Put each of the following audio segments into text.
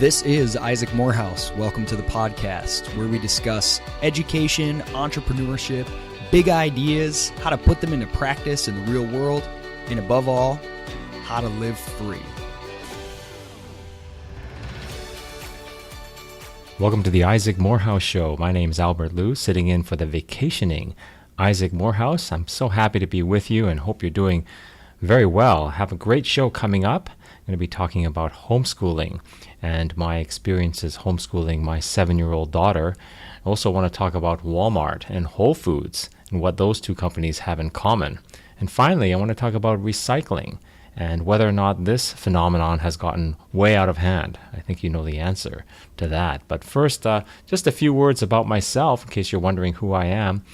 This is Isaac Morehouse. Welcome to the podcast where we discuss education, entrepreneurship, big ideas, how to put them into practice in the real world, and above all, how to live free. Welcome to the Isaac Morehouse Show. My name is Albert Liu, sitting in for the vacationing Isaac Morehouse. I'm so happy to be with you and hope you're doing very well. I have a great show coming up. I'm going to be talking about homeschooling and my experiences homeschooling my 7-year-old daughter. I also want to talk about Walmart and Whole Foods and what those two companies have in common. And finally, I want to talk about recycling and whether or not this phenomenon has gotten way out of hand. I think you know the answer to that. But first, just a few words about myself in case you're wondering who I am.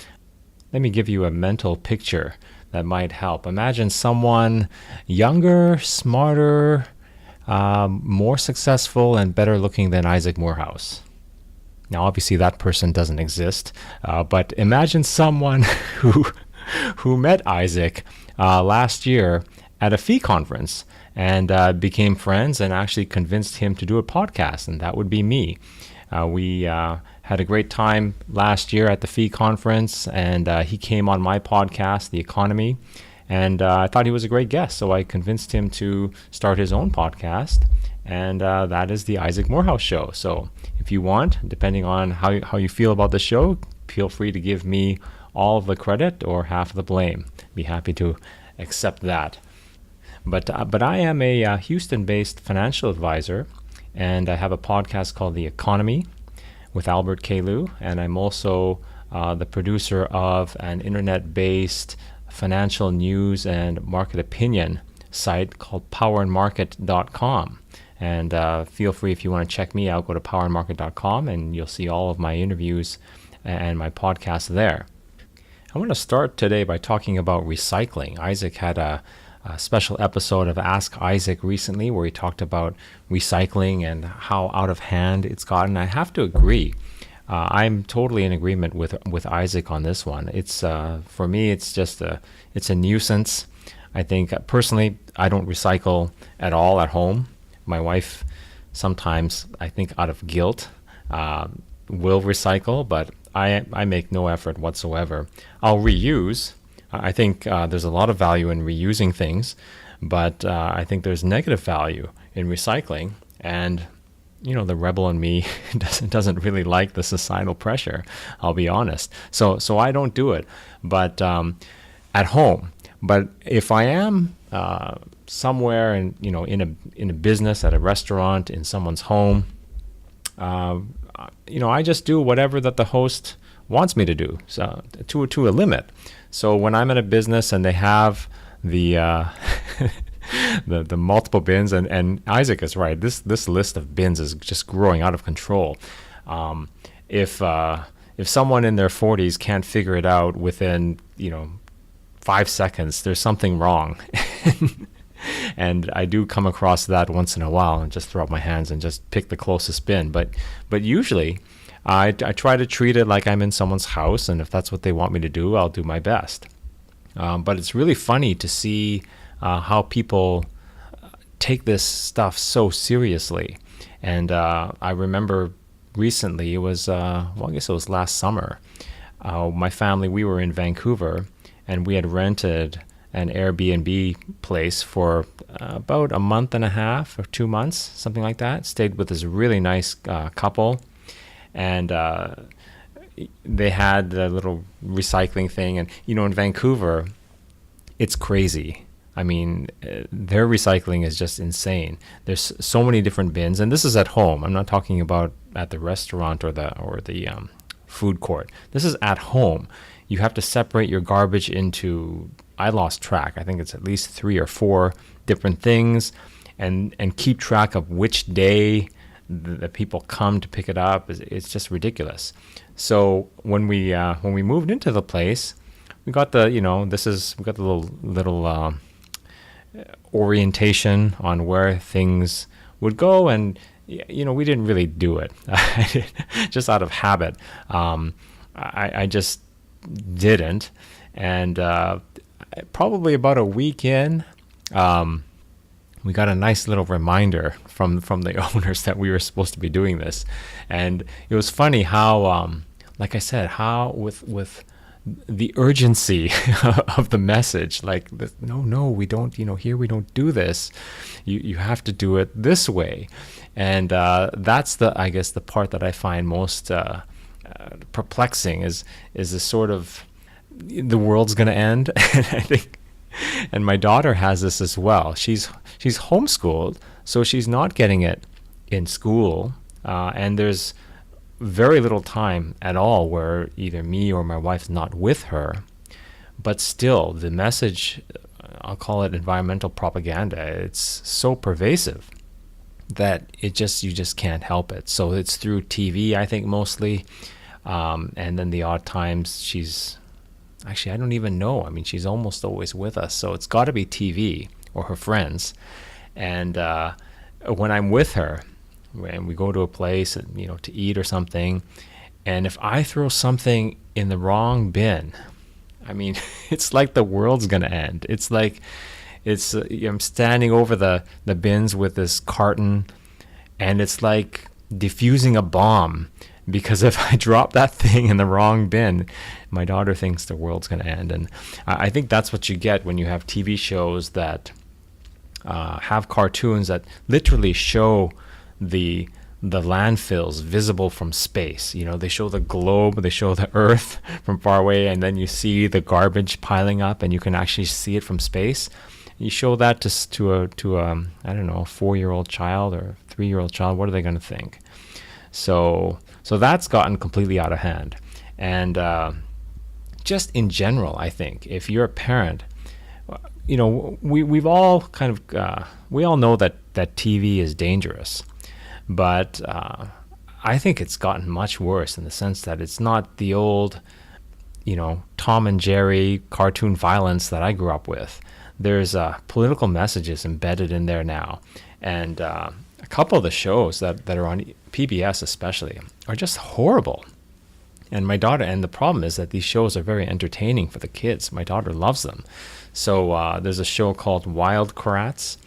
Let me give you a mental picture that might help. Imagine someone younger, smarter, more successful, and better looking than Isaac Morehouse. Now, obviously, that person doesn't exist, but imagine someone who met Isaac last year at a fee conference and became friends and actually convinced him to do a podcast, and that would be me. We had a great time last year at the fee conference, and he came on my podcast, The Economy, and I thought he was a great guest, so I convinced him to start his own podcast, and that is the Isaac Morehouse Show. So if you want, depending on how you feel about the show, feel free to give me all of the credit or half of the blame. Be happy to accept that. But I am a Houston-based financial advisor, and I have a podcast called The Economy with Albert K. Liu, and I'm also the producer of an internet-based financial news and market opinion site called powerandmarket.com. And feel free, if you want to check me out, go to powerandmarket.com, and you'll see all of my interviews and my podcast there. I want to start today by talking about recycling. Isaac had a special episode of Ask Isaac recently where he talked about recycling and how out of hand it's gotten. I have to agree. I'm totally in agreement with Isaac on this one. It's for me, it's just it's a nuisance. I think personally, I don't recycle at all at home. My wife sometimes, I think out of guilt, will recycle, but I make no effort whatsoever. I'll reuse. I think there's a lot of value in reusing things, but I think there's negative value in recycling. And, you know, the rebel in me doesn't really like the societal pressure, I'll be honest. So I don't do it, but at home. But if I am somewhere in a business, at a restaurant, in someone's home, I just do whatever that the host wants me to do, so to a limit. So when I'm in a business and they have the the multiple bins, and Isaac is right, this list of bins is just growing out of control. If someone in their 40s can't figure it out within 5 seconds, there's something wrong. And I do come across that once in a while and just throw up my hands and just pick the closest bin. But usually I try to treat it like I'm in someone's house, and if that's what they want me to do, I'll do my best. But it's really funny to see how people take this stuff so seriously. And I remember recently, it was, I guess it was last summer, my family, we were in Vancouver, and we had rented an Airbnb place for about a month and a half or 2 months, something like that. Stayed with this really nice couple. And they had the little recycling thing. And, in Vancouver, it's crazy. I mean, their recycling is just insane. There's so many different bins. And this is at home. I'm not talking about at the restaurant or the food court. This is at home. You have to separate your garbage into, I lost track, I think it's at least 3 or 4 different things, and keep track of which day the people come to pick it up. It's just ridiculous. So when we moved into the place, we got the we got the little orientation on where things would go, and we didn't really do it just out of habit. I just didn't, and probably about a week in, we got a nice little reminder from the owners that we were supposed to be doing this. And it was funny how, like I said, how with the urgency of the message, like, no, we don't, here we don't do this. You have to do it this way. And that's I guess the part that I find most perplexing is the sort of, the world's going to end. And I think, and my daughter has this as well. She's homeschooled, so she's not getting it in school, and there's very little time at all where either me or my wife's not with her. But still, the message, I'll call it environmental propaganda, it's so pervasive that you just can't help it. So it's through TV, I think, mostly, and then the odd times actually, I don't even know. I mean, she's almost always with us, so it's got to be TV or her friends. And when I'm with her, when we go to a place, to eat or something, and if I throw something in the wrong bin, I mean, it's like the world's gonna end. It's like I'm standing over the bins with this carton, and it's like defusing a bomb. Because if I drop that thing in the wrong bin, my daughter thinks the world's going to end. And I think that's what you get when you have TV shows that have cartoons that literally show the landfills visible from space. They show the globe, they show the Earth from far away, and then you see the garbage piling up, and you can actually see it from space. You show that to a I don't know, a 4-year-old child or a 3-year-old child. What are they going to think? So that's gotten completely out of hand. And just in general, I think if you're a parent, we've all kind of we all know that TV is dangerous, but I think it's gotten much worse in the sense that it's not the old, Tom and Jerry cartoon violence that I grew up with. There's political messages embedded in there now, and a couple of the shows that are on PBS especially are just horrible. And the problem is that these shows are very entertaining for the kids. My daughter loves them. So there's a show called Wild Kratts,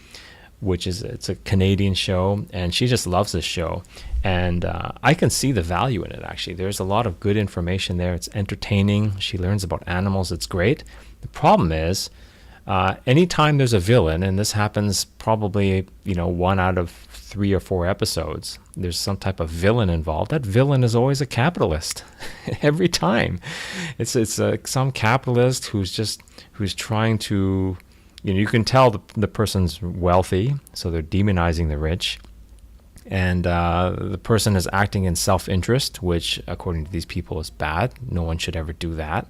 it's a Canadian show, and she just loves this show. And I can see the value in it, actually. There's a lot of good information there. It's entertaining. She learns about animals. It's great. The problem is, anytime there's a villain, and this happens probably, 1 out of 3 or 4 episodes, there's some type of villain involved. That villain is always a capitalist. Every time. It's some capitalist who's trying to, you can tell the person's wealthy, so they're demonizing the rich. And the person is acting in self-interest, which, according to these people, is bad. No one should ever do that.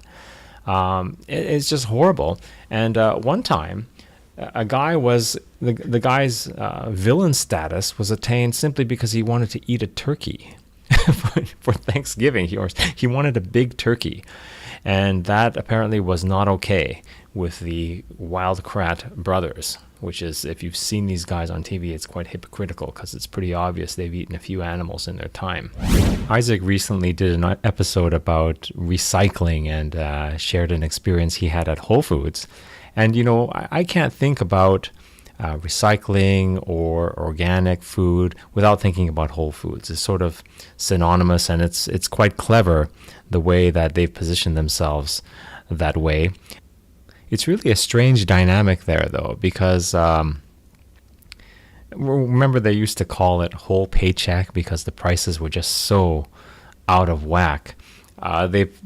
It's just horrible. And one time, a guy the guy's villain status was attained simply because he wanted to eat a turkey for Thanksgiving. He wanted a big turkey, and that apparently was not okay with the Wild Krat brothers, which is, if you've seen these guys on TV, it's quite hypocritical because it's pretty obvious they've eaten a few animals in their time. Isaac recently did an episode about recycling and shared an experience he had at Whole Foods. And, I can't think about recycling or organic food without thinking about Whole Foods. It's sort of synonymous, and it's quite clever the way that they've positioned themselves that way. It's really a strange dynamic there, though, because remember they used to call it whole paycheck because the prices were just so out of whack. They've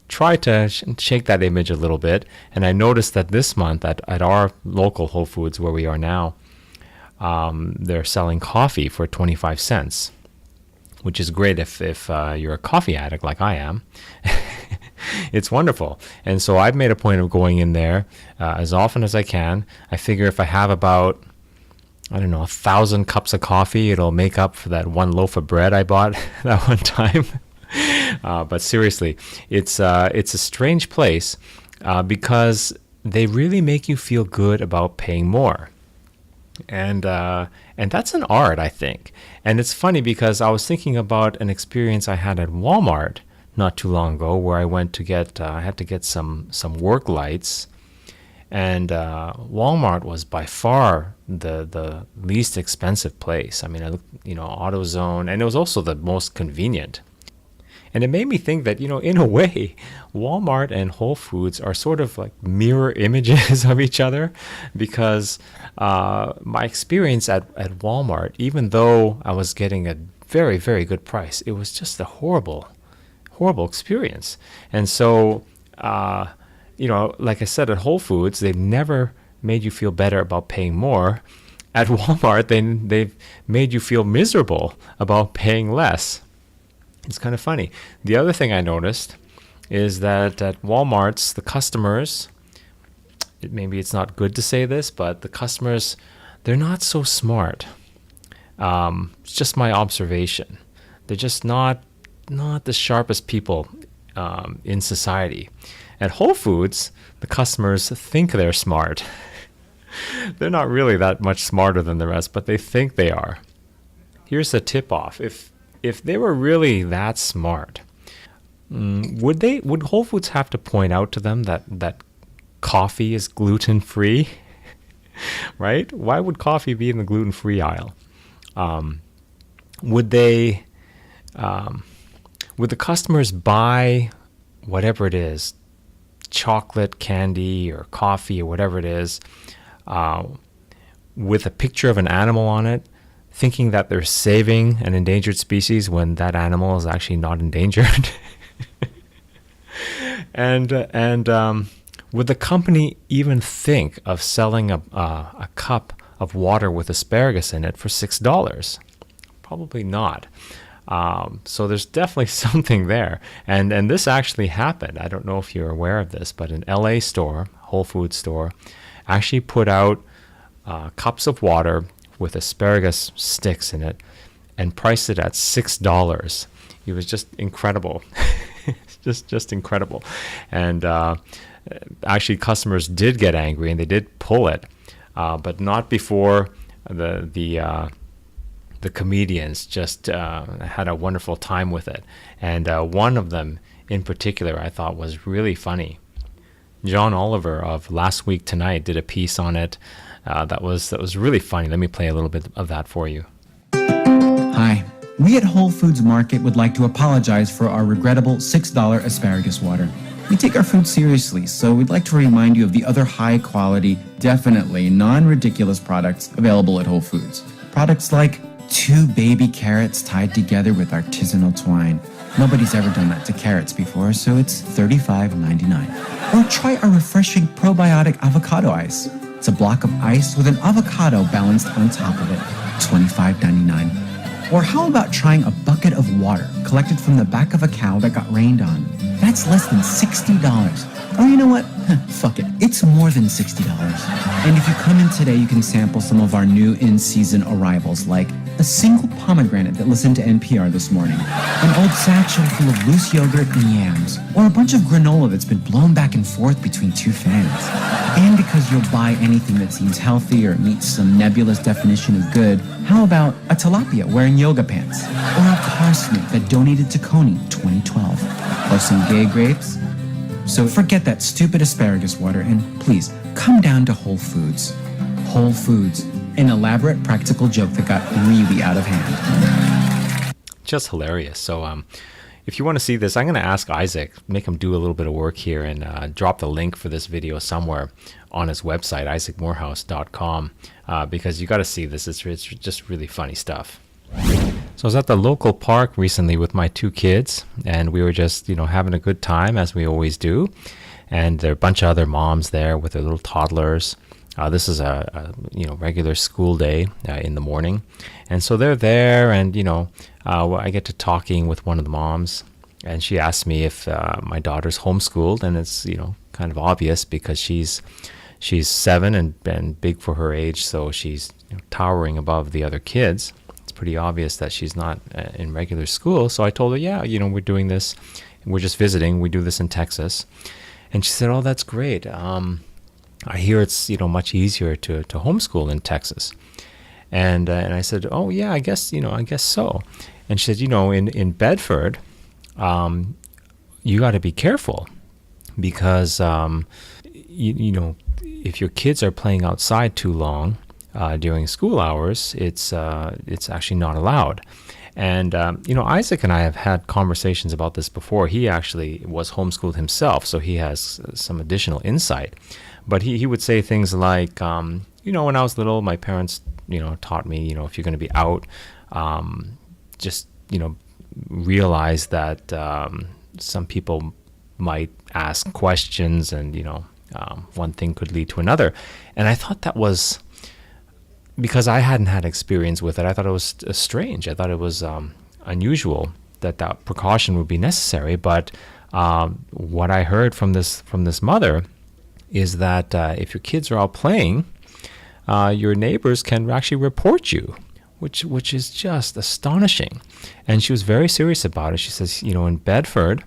tried to shake that image a little bit, and I noticed that this month at our local Whole Foods where we are now, they're selling coffee for 25 cents, which is great if you're a coffee addict like I am. It's wonderful. And so I've made a point of going in there as often as I can. I figure if I have about, 1,000 cups of coffee, it'll make up for that one loaf of bread I bought that one time. But seriously, it's a strange place because they really make you feel good about paying more. And that's an art, I think. And it's funny because I was thinking about an experience I had at Walmart not too long ago, where I went to I had to get some work lights, And Walmart was by far the least expensive place. I mean, I looked, AutoZone, and it was also the most convenient. And it made me think that, in a way, Walmart and Whole Foods are sort of like mirror images of each other, because my experience at Walmart, even though I was getting a very, very good price, it was just a horrible experience. And so, like I said, at Whole Foods, they've never made you feel better about paying more. At Walmart, they've made you feel miserable about paying less. It's kind of funny. The other thing I noticed is that at Walmart's, the customers, maybe it's not good to say this, but the customers, they're not so smart. It's just my observation. They're just not the sharpest people in society. At Whole Foods, the customers think they're smart. They're not really that much smarter than the rest, but they think they are. Here's the tip-off. If they were really that smart, would Whole Foods have to point out to them that coffee is gluten-free? Right? Why would coffee be in the gluten-free aisle? Would the customers buy whatever it is, chocolate, candy, or coffee, or whatever it is, with a picture of an animal on it, thinking that they're saving an endangered species when that animal is actually not endangered? And would the company even think of selling a cup of water with asparagus in it for $6? Probably not. So there's definitely something there. And this actually happened. I don't know if you're aware of this, but an LA store, Whole Foods store, actually put out cups of water with asparagus sticks in it and priced it at $6. It was just incredible. just incredible. And actually customers did get angry and they did pull it, but not before the comedians just had a wonderful time with it. And one of them in particular I thought was really funny. John Oliver of Last Week Tonight did a piece on it that was really funny. Let me play a little bit of that for you. Hi. We at Whole Foods Market would like to apologize for our regrettable $6 asparagus water. We take our food seriously, so we'd like to remind you of the other high-quality, definitely non-ridiculous products available at Whole Foods. Products like 2 baby carrots tied together with artisanal twine. Nobody's ever done that to carrots before, so it's $35.99. Or try our refreshing probiotic avocado ice. It's a block of ice with an avocado balanced on top of it, $25.99. Or how about trying a bucket of water collected from the back of a cow that got rained on? That's less than $60. Or you know what? Fuck it. It's more than $60. And if you come in today, you can sample some of our new in-season arrivals, like a single pomegranate that listened to NPR this morning, an old satchel full of loose yogurt and yams, or a bunch of granola that's been blown back and forth between 2 fans. And because you'll buy anything that seems healthy or meets some nebulous definition of good, how about a tilapia wearing yoga pants? Or a parsnip that donated to Coney 2012? Or some gay grapes? So forget that stupid asparagus water and please come down to Whole Foods. Whole Foods, an elaborate practical joke that got really out of hand. Just hilarious. So if you want to see this, I'm going to ask Isaac, make him do a little bit of work here and drop the link for this video somewhere on his website, isaacmorehouse.com, because you got to see this. It's just really funny stuff. So I was at the local park recently with my 2 kids, and we were just, having a good time, as we always do. And there are a bunch of other moms there with their little toddlers. This is a regular school day in the morning. And so they're there, and, I get to talking with one of the moms, and she asked me if my daughter's homeschooled, and it's, kind of obvious because she's 7 and big for her age, so she's towering above the other kids. It's pretty obvious that she's not in regular school. So I told her, yeah, we're doing this. We're just visiting. We do this in Texas. And she said, oh, that's great. I hear it's, much easier to homeschool in Texas. And I said, oh, yeah, I guess so. And she said, in Bedford, you got to be careful because, if your kids are playing outside too long during school hours, it's actually not allowed. And, Isaac and I have had conversations about this before. He actually was homeschooled himself, so he has some additional insight. But he would say things like, when I was little, my parents, taught me, if you're going to be out, just, realize that some people might ask questions and, one thing could lead to another. And I thought that was, because I hadn't had experience with it, I thought it was strange. I thought it was unusual that precaution would be necessary. But what I heard from this mother is that if your kids are out playing, your neighbors can actually report you, which is just astonishing. And she was very serious about it. She says, in Bedford,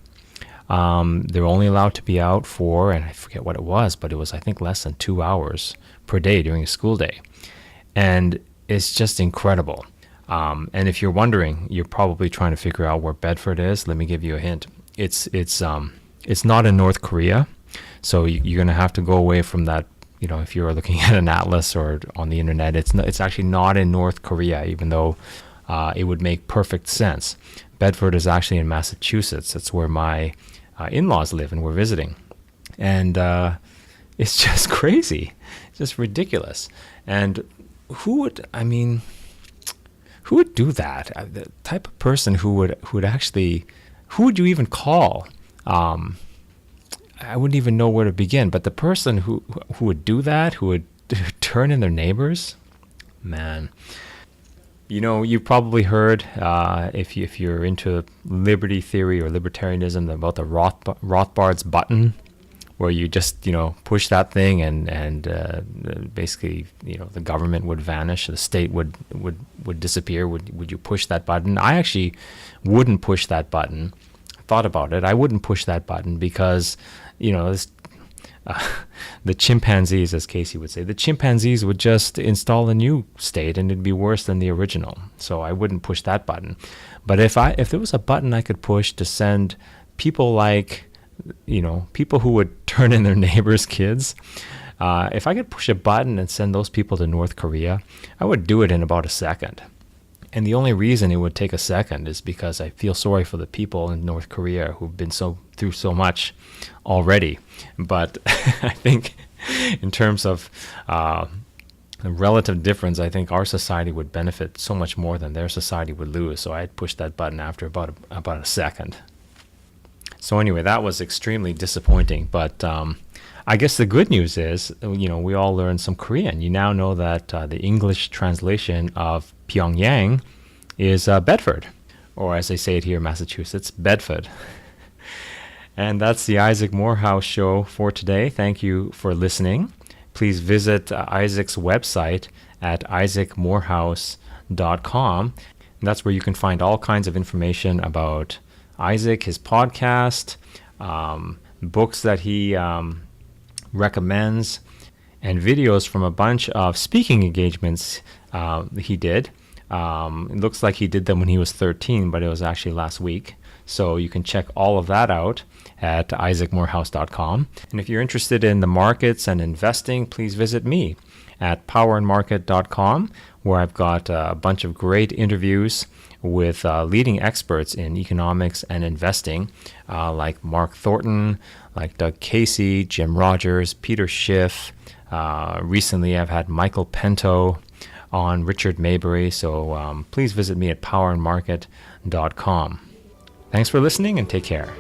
they're only allowed to be out for, and I forget what it was, but it was, I think, less than 2 hours per day during a school day. And it's just incredible. And if you're wondering, you're probably trying to figure out where Bedford is. Let me give you a hint. It's not in North Korea, so you're going to have to go away from that. If you're looking at an atlas or on the internet, it's actually not in North Korea, even though it would make perfect sense. Bedford is actually in Massachusetts. That's where my in-laws live, and we're visiting. And it's just crazy. It's just ridiculous. And who would do that? The type of person who would actually, who would you even call? I wouldn't even know where to begin. But the person who would do that, who would turn in their neighbors, man. You've probably heard, if you're into liberty theory or libertarianism, about the Rothbard's button, where you just push that thing and basically the government would vanish, the state would disappear. Would you push that button? I actually wouldn't push that button. I thought about it. I wouldn't push that button because this, the chimpanzees, as Casey would say, the chimpanzees would just install a new state and it'd be worse than the original. So I wouldn't push that button. But if there was a button I could push to send people like people who would turn in their neighbors' kids, if I could push a button and send those people to North Korea, I would do it in about a second. And the only reason it would take a second is because I feel sorry for the people in North Korea who've been through so much already. But I think in terms of the relative difference, I think our society would benefit so much more than their society would lose. So I'd push that button after about a second. So anyway, that was extremely disappointing. But I guess the good news is, we all learned some Korean. You now know that the English translation of Pyongyang is Bedford, or as they say it here in Massachusetts, Bedford. And that's the Isaac Morehouse Show for today. Thank you for listening. Please visit Isaac's website at isaacmorehouse.com. And that's where you can find all kinds of information about Isaac, his podcast, books that he recommends, and videos from a bunch of speaking engagements he did. It looks like he did them when he was 13, but it was actually last week. So you can check all of that out at isaacmorehouse.com. And if you're interested in the markets and investing, please visit me at powerandmarket.com, where I've got a bunch of great interviews with leading experts in economics and investing, like Mark Thornton, like Doug Casey, Jim Rogers, Peter Schiff. Recently, I've had Michael Pinto on, Richard Maybury. So please visit me at powerandmarket.com. Thanks for listening and take care.